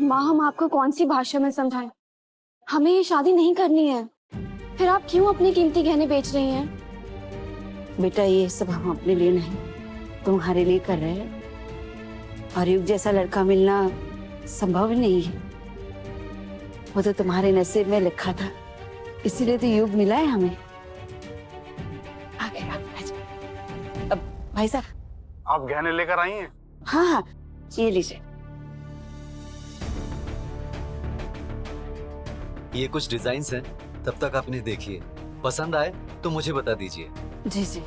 माँ, हम आपको कौन सी भाषा में समझाएं? हमें ये शादी नहीं करनी है। फिर आप क्यों अपने कीमती गहने बेच रही हैं? बेटा, ये सब हम अपने लिए नहीं, तुम्हारे लिए कर रहे हैं। और युग जैसा लड़का मिलना संभव ही नहीं है। वो तो तुम्हारे नसीब में लिखा था, इसीलिए तो युग मिला है हमें। आगे अब भाई साहब, आप गहने लेकर आई हैं? हाँ हाँ, ये लीजिए। ये कुछ डिजाइन्स हैं, तब तक आप इन्हें देखिए। पसंद आए तो मुझे बता दीजिए। जी जी।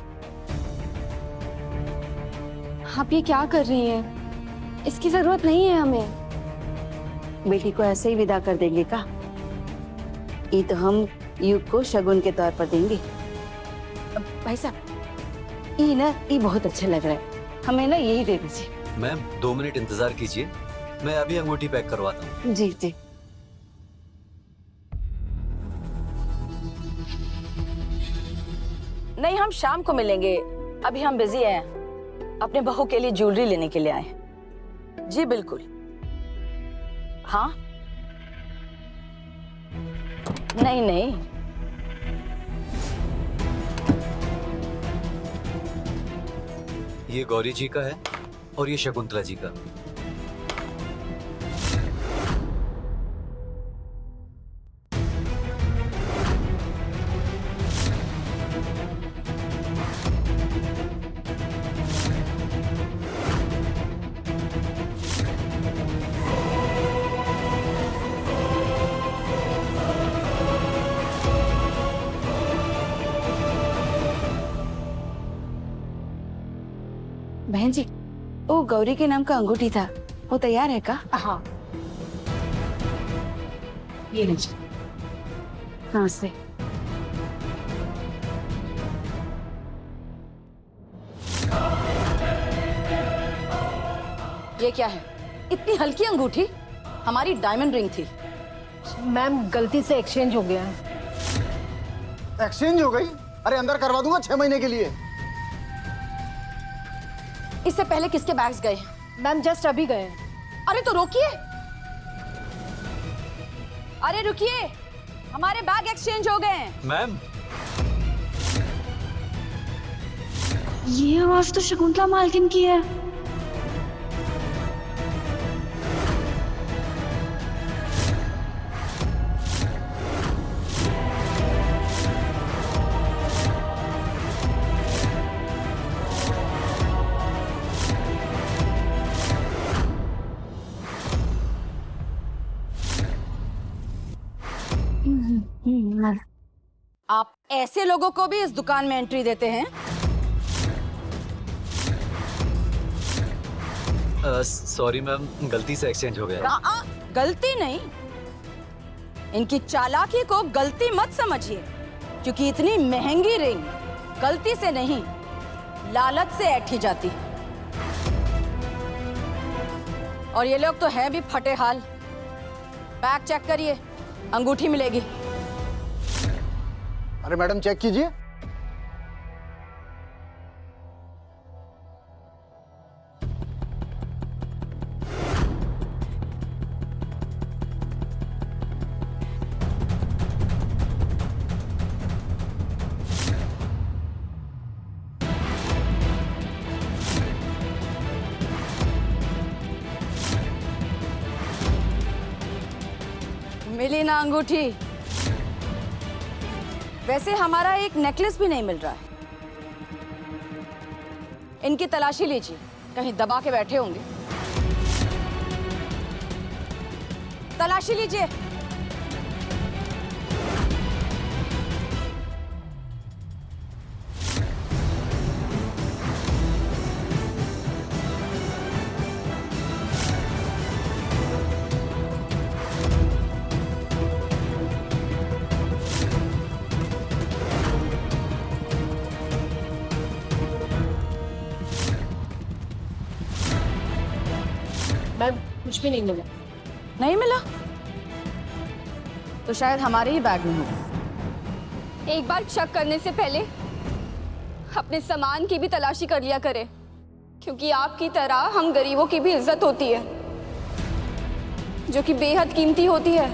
आप ये क्या कर रही हैं? इसकी जरूरत नहीं है हमें। बेटी को ऐसे ही विदा कर देंगे का? ये तो हम युग को शगुन के तौर पर देंगे। अब भाई साहब, ये बहुत अच्छा लग रहा है, हमें ना यही दे दीजिए। मैम 2 मिनट इंतजार कीजिए, मैं अभी अंगूठी पैक करवाता हूँ। जी जी। नहीं, हम शाम को मिलेंगे, अभी हम बिजी हैं। अपने बहू के लिए ज्वेलरी लेने के लिए आए हैं। जी बिल्कुल। हाँ, नहीं नहीं, ये गौरी जी का है और ये शकुंतला जी का। बहन जी, वो गौरी के नाम का अंगूठी था, वो तैयार है का? हाँ, ये लीजिए। नमस्ते। ये क्या है? इतनी हल्की अंगूठी? हमारी डायमंड रिंग थी। मैम, गलती से एक्सचेंज हो गया है। एक्सचेंज हो गई? अरे अंदर करवा दूंगा 6 महीने के लिए। इससे पहले किसके बैग्स गए? मैम जस्ट अभी गए। अरे तो रोकिए, अरे रुकिए, हमारे बैग एक्सचेंज हो गए हैं। मैम, ये आवाज तो शकुंतला मालकिन की है। आप ऐसे लोगों को भी इस दुकान में एंट्री देते हैं? सॉरी मैम, गलती से एक्सचेंज हो गया। गलती नहीं, इनकी चालाकी को गलती मत समझिए, क्योंकि इतनी महंगी रिंग गलती से नहीं, लालच से ऐठी जाती। और ये लोग तो हैं भी फटे हाल। बैग चेक करिए, अंगूठी मिलेगी। अरे मैडम चेक कीजिए। मिली ना अंगूठी? वैसे हमारा एक नेकलेस भी नहीं मिल रहा है। इनकी तलाशी लीजिए, कहीं दबा के बैठे होंगे। तलाशी लीजिए। मैम कुछ भी नहीं मिला। नहीं मिला तो शायद हमारे ही बैग में होगा। एक बार शक करने से पहले अपने सामान की भी तलाशी कर लिया करें, क्योंकि आपकी तरह हम गरीबों की भी इज्जत होती है। जो कि बेहद कीमती होती है।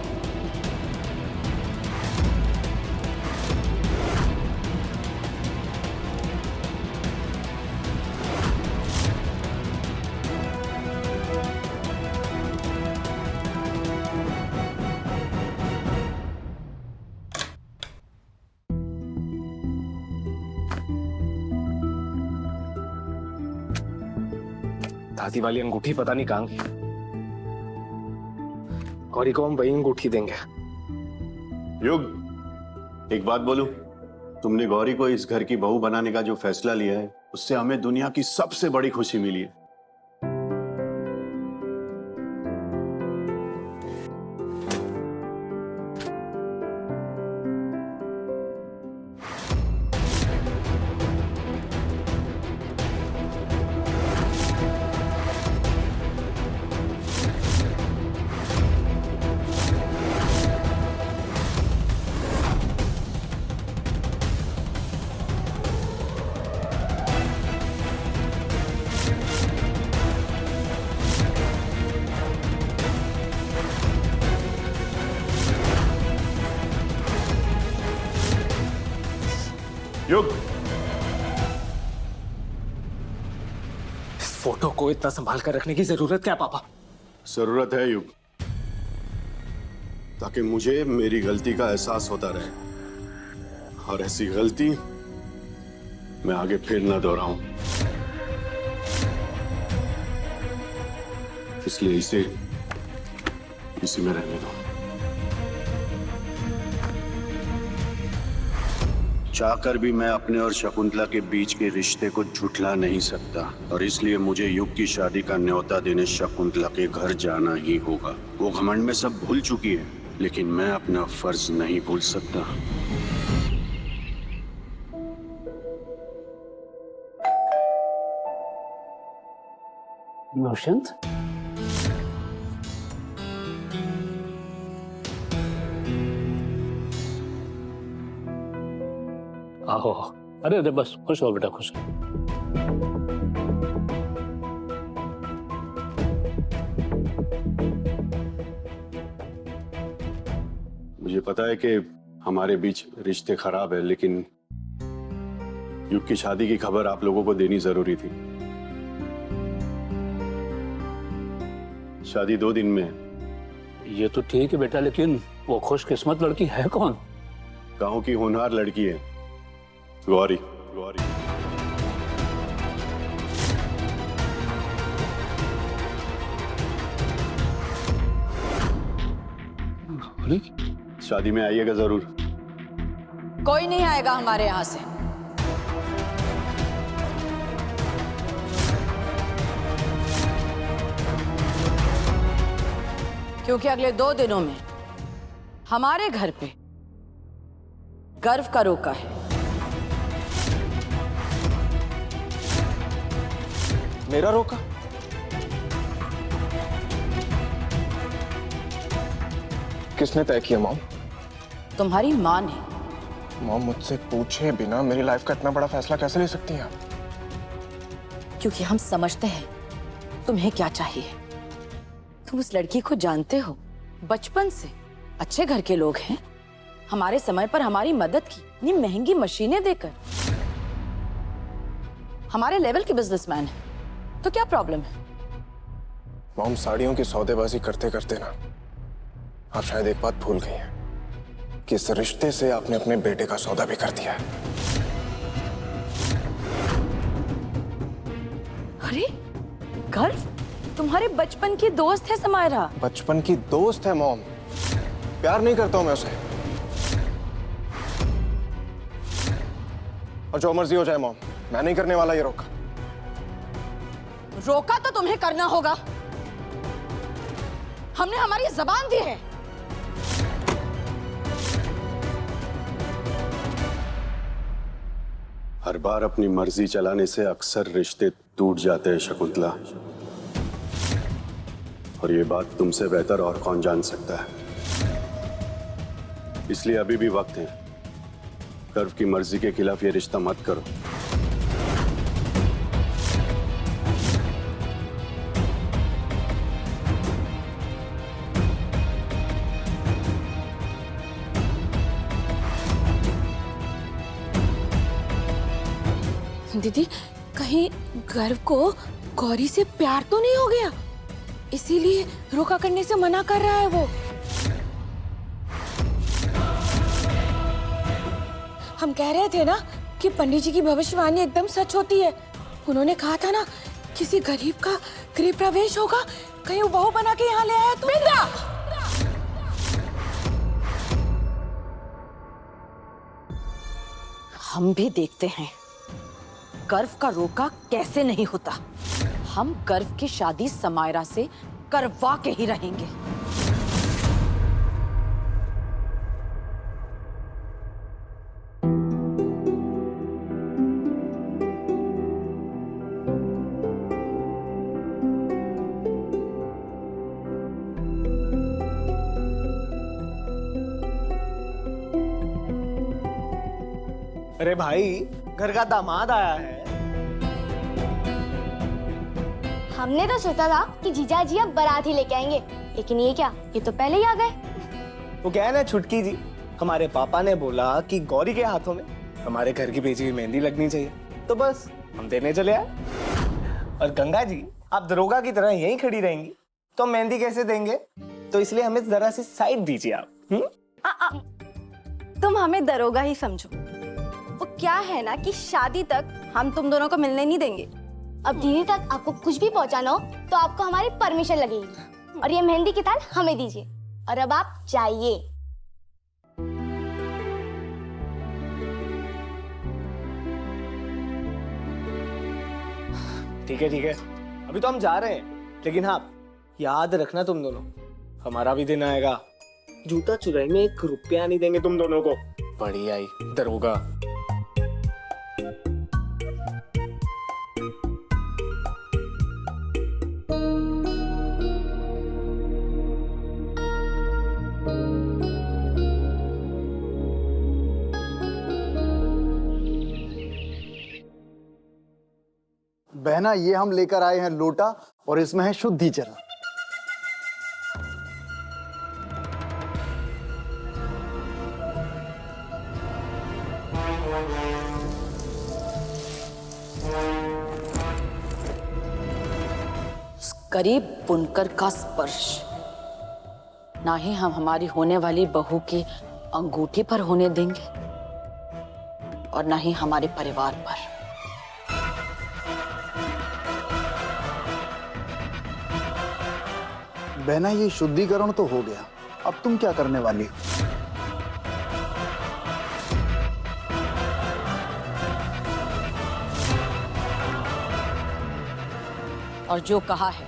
दादी वाली अंगूठी पता नहीं कहाँ गई। गौरी को हम वही अंगूठी देंगे। युग, एक बात बोलूं, तुमने गौरी को इस घर की बहू बनाने का जो फैसला लिया है, उससे हमें दुनिया की सबसे बड़ी खुशी मिली है। युग, इस फोटो को इतना संभाल कर रखने की जरूरत क्या पापा? जरूरत है युग, ताकि मुझे मेरी गलती का एहसास होता रहे और ऐसी गलती मैं आगे फिर ना दोहराऊं। इसलिए इसी में रहने दो। चाहकर भी मैं अपने और शकुंतला के बीच के रिश्ते को झुठला नहीं सकता, और इसलिए मुझे युग की शादी का न्योता देने शकुंतला के घर जाना ही होगा। वो घमंड में सब भूल चुकी है, लेकिन मैं अपना फर्ज नहीं भूल सकता। नौशंत, आओ। अरे अरे बस खुश हो बेटा, खुश हो। मुझे पता है कि हमारे बीच रिश्ते खराब है, लेकिन युग की शादी की खबर आप लोगों को देनी जरूरी थी। शादी 2 दिन में है। ये तो ठीक है बेटा, लेकिन वो खुशकिस्मत लड़की है कौन? गांव की होनहार लड़की है, गौरी। गौरी शादी में आइएगा जरूर। कोई नहीं आएगा हमारे यहाँ से। क्योंकि अगले 2 दिनों में हमारे घर पे गर्व का रोका है। मेरा रोका? किसने तय किया मॉम? तुम्हारी माँ ने। मॉम, मुझसे पूछे बिना मेरी लाइफ का इतना बड़ा फैसला कैसे ले सकती हैं आप? क्योंकि हम समझते हैं तुम्हें क्या चाहिए। तुम उस लड़की को जानते हो, बचपन से अच्छे घर के लोग हैं, हमारे समय पर हमारी मदद की, इतनी महंगी मशीनें देकर। हमारे लेवल के बिजनेसमैन है, तो क्या प्रॉब्लम है? मॉम, साड़ियों की सौदेबाजी करते करते ना आप शायद एक बात भूल गई हैं कि इस रिश्ते से आपने अपने बेटे का सौदा भी कर दिया है। अरे गर्व तुम्हारे बचपन की दोस्त है समायरा। बचपन की दोस्त है मॉम, प्यार नहीं करता हूं मैं उसे। और जो मर्जी हो जाए मॉम, मैं नहीं करने वाला ये रोका। रोका तो तुम्हें करना होगा। हमने हमारी जबान दी है। हर बार अपनी मर्जी चलाने से अक्सर रिश्ते टूट जाते हैं शकुंतला, और ये बात तुमसे बेहतर और कौन जान सकता है। इसलिए अभी भी वक्त है, गर्व की मर्जी के खिलाफ ये रिश्ता मत करो। दीदी, कहीं गर्व को गौरी से प्यार तो नहीं हो गया, इसीलिए रोका करने से मना कर रहा है वो। हम कह रहे थे ना कि पंडित जी की भविष्यवाणी एकदम सच होती है। उन्होंने कहा था ना, किसी गरीब का गृह प्रवेश होगा, कहीं वो बहू बना के यहाँ ले आया तो। हम भी देखते हैं गर्व का रोका कैसे नहीं होता। हम गर्व की शादी समायरा से करवा के ही रहेंगे। अरे भाई, घर का दामाद आया है। हमने तो सोचा था कि जीजा जी अब बारात ही लेके आएंगे, लेकिन ये क्या, ये तो पहले ही आ गए। वो क्या है ना छुटकी जी, हमारे पापा ने बोला कि गौरी के हाथों में हमारे घर की भेजी हुई मेहंदी लगनी चाहिए, तो बस हम देने चले आए। और गंगा जी, आप दरोगा की तरह यहीं खड़ी रहेंगी तो हम मेहंदी कैसे देंगे, तो इसलिए हमें जरा सी साइड दीजिए आप। तुम हमें दरोगा ही समझो। वो क्या है ना कि शादी तक हम तुम दोनों को मिलने नहीं देंगे। अब दीदी तक आपको कुछ भी पहुंचाना हो तो आपको हमारी परमिशन लगेगी, और ये मेहंदी की ताल हमें दीजिए। और अब आप जाइए। ठीक है, अभी तो हम जा रहे हैं, लेकिन हाँ याद रखना तुम दोनों, हमारा भी दिन आएगा, जूता चुराई में 1 रुपया नहीं देंगे तुम दोनों को। बड़ी आई दरोगा। बहना, ये हम लेकर आए हैं लोटा, और इसमें है शुद्धि जल। गरीब बुनकर का स्पर्श ना ही हम हमारी होने वाली बहू की अंगूठी पर होने देंगे, और ना ही हमारे परिवार पर। बहना, ये शुद्धिकरण तो हो गया, अब तुम क्या करने वाली हो? और जो कहा है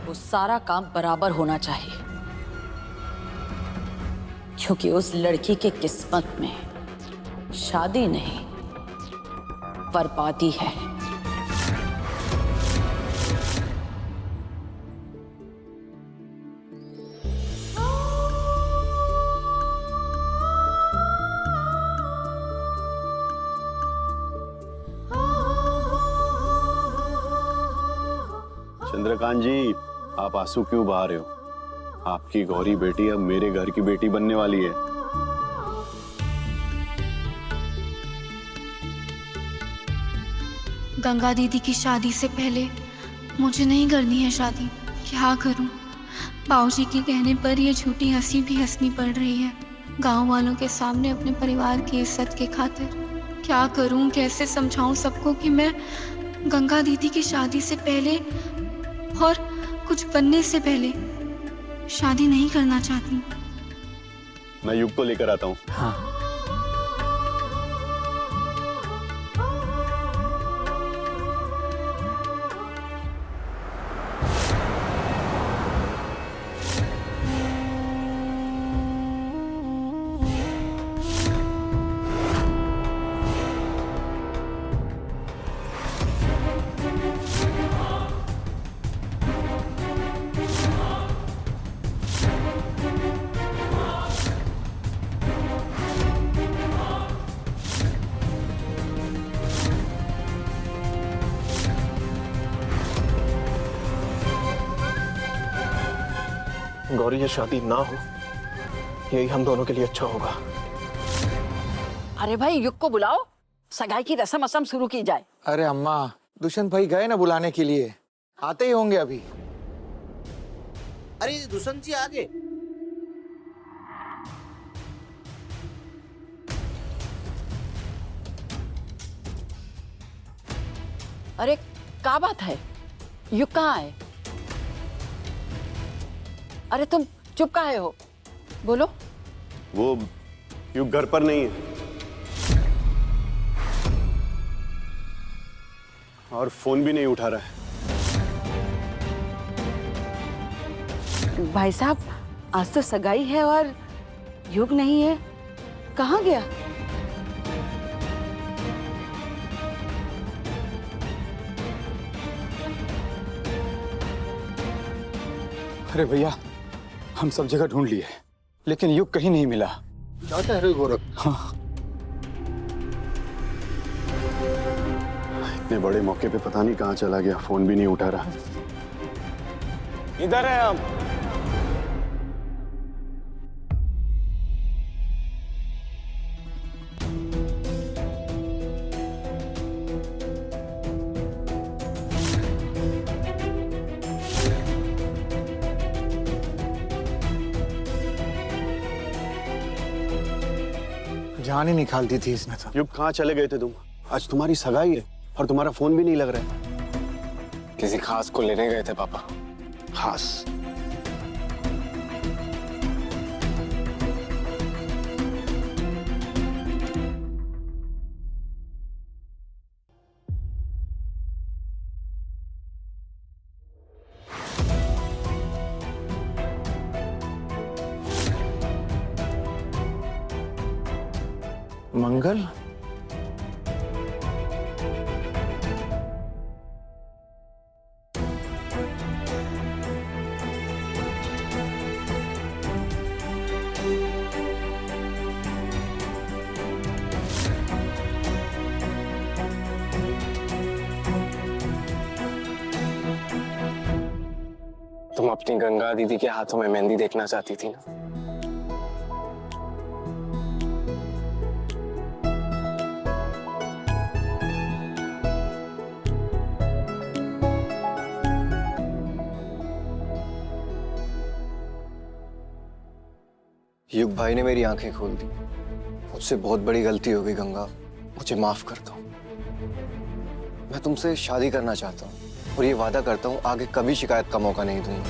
वो सारा काम बराबर होना चाहिए, क्योंकि उस लड़की के किस्मत में शादी नहीं, बर्बादी है। चंद्रकांत जी, आप आंसू क्यों बहा रहे हो? आपकी गौरी बेटी अब मेरे घर की बेटी बनने वाली है। गंगा दीदी की शादी से पहले मुझे नहीं करनी है शादी। क्या करूं? बाबूजी के कहने पर ये झूठी हंसी भी हंसनी पड़ रही है, गांव वालों के सामने अपने परिवार की इज्जत के खातिर। क्या करूं, कैसे समझाऊं सबको कि मैं गंगा दीदी की शादी से पहले और कुछ बनने से पहले शादी नहीं करना चाहती। मैं युग को लेकर आता हूँ। हाँ। गौरी, ये शादी ना हो, यही हम दोनों के लिए अच्छा होगा। अरे भाई, युग को बुलाओ, सगाई की रस्म असम शुरू की जाए। अरे अम्मा, दुष्यंत भाई गए ना बुलाने के लिए, आते ही होंगे अभी। अरे दुष्यंत जी आ गए। अरे क्या बात है, युग कहाँ है? अरे तुम चुप काहे हो, बोलो। वो युग घर पर नहीं है और फोन भी नहीं उठा रहा है। भाई साहब, आज तो सगाई है और युग नहीं है, कहाँ गया? अरे भैया, हम सब जगह ढूंढ लिए, लेकिन युग कहीं नहीं मिला। क्या कह रहे हो गोरख? हाँ। इतने बड़े मौके पे पता नहीं कहाँ चला गया, फोन भी नहीं उठा रहा। इधर है हम। जान ही निकाल दी थी इसने तो। युग कहाँ चले गए थे तुम? आज तुम्हारी सगाई है और तुम्हारा फोन भी नहीं लग रहा है। किसी खास को लेने गए थे पापा। खास? मंगल? तुम अपनी गंगा दीदी के हाथों में मेहंदी देखना चाहती थी ना? युग भाई ने मेरी आंखें खोल दी। मुझसे बहुत बड़ी गलती हो गई गंगा, मुझे माफ कर दो। मैं तुमसे शादी करना चाहता हूँ और ये वादा करता हूँ आगे कभी शिकायत का मौका नहीं दूंगा।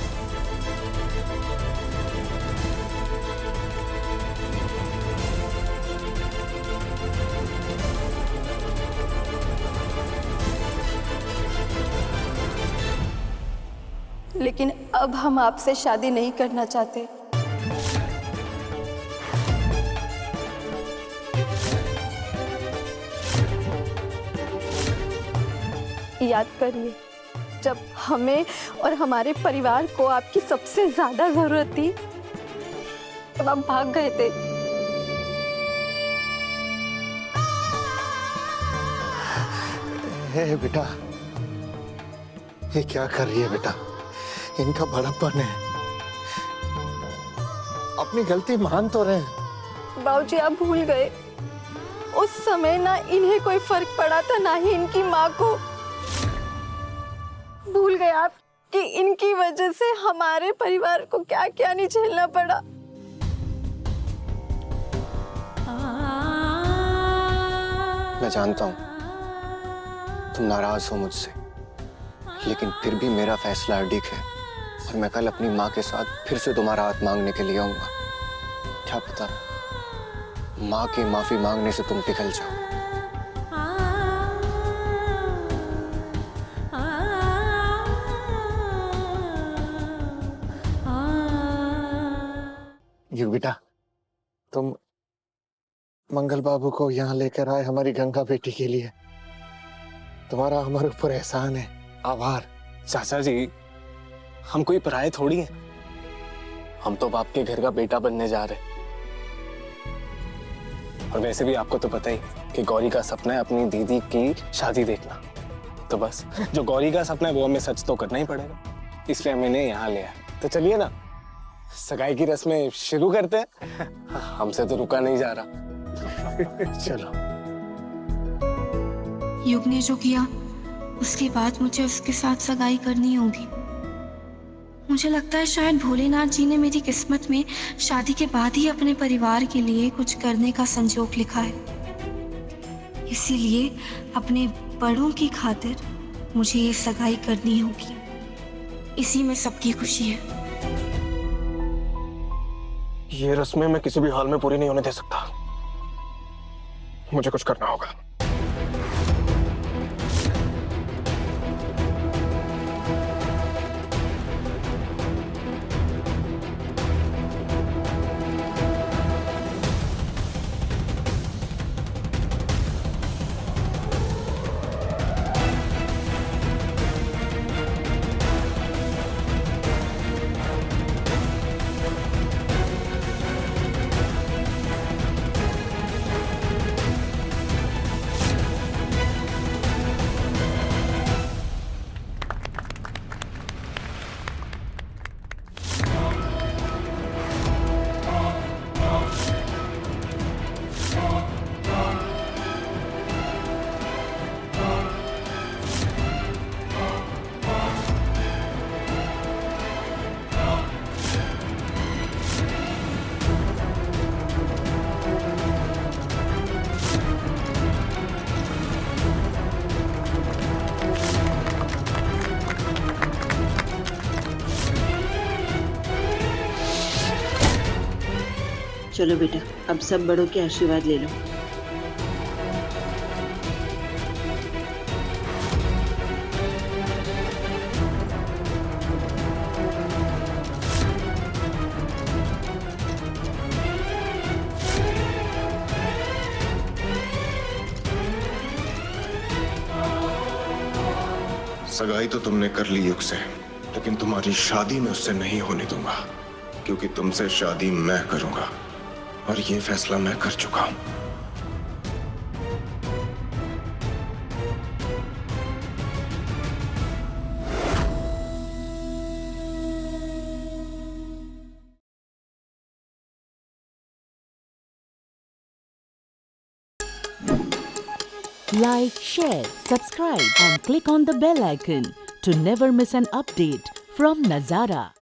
लेकिन अब हम आपसे शादी नहीं करना चाहते। याद करिए, जब हमें और हमारे परिवार को आपकी सबसे ज्यादा जरूरत थी, तब आप भाग गए थे। हे बेटा, ये क्या कर रही है बेटा? इनका बड़प्पन है, अपनी गलती मान तो रहे। बाबूजी, आप भूल गए, उस समय ना इन्हें कोई फर्क पड़ा था, ना ही इनकी माँ को। भूल गए आप कि इनकी वजह से हमारे परिवार को क्या क्या नहीं झेलना पड़ा। मैं जानता हूं तुम नाराज हो मुझसे, लेकिन फिर भी मेरा फैसला अडिग है और मैं कल अपनी माँ के साथ फिर से तुम्हारा हाथ मांगने के लिए आऊंगा। क्या पता माँ की माफी मांगने से तुम पिघल जाओ। युग बेटा, तुम मंगल बाबू को यहाँ लेकर आए हमारी गंगा बेटी के लिए। तुम्हारा हमारे ऊपर एहसान है, आभार। चाचा जी, हम कोई पराये थोड़ी हैं। हम तो बाप के घर का बेटा बनने जा रहे। और वैसे भी आपको तो पता ही कि गौरी का सपना है अपनी दीदी की शादी देखना। तो बस जो गौरी का सपना है वो हमें सच तो करना ही पड़ेगा, इसलिए हम इन्हें यहाँ ले आए। तो चलिए ना, सगाई की रस्में शुरू करते हैं। हमसे तो रुका नहीं जा रहा। चलो। युग ने जो किया उसके बाद मुझे उसके साथ सगाई करनी होगी। मुझे लगता है शायद भोलेनाथ जी ने मेरी किस्मत में शादी के बाद ही अपने परिवार के लिए कुछ करने का संजोग लिखा है। इसीलिए अपने बड़ों की खातिर मुझे ये सगाई करनी होगी। इसी में सबकी खुशी है। ये रस्में मैं किसी भी हाल में पूरी नहीं होने दे सकता। मुझे कुछ करना होगा। चलो बेटा, अब सब बड़ों के आशीर्वाद ले लो। सगाई तो तुमने कर ली युग से, लेकिन तुम्हारी शादी मैं उससे नहीं होने दूंगा, क्योंकि तुमसे शादी मैं करूंगा और ये फैसला मैं कर चुका हूं। Like, share, subscribe and click on the bell icon to never miss an update from Nazara.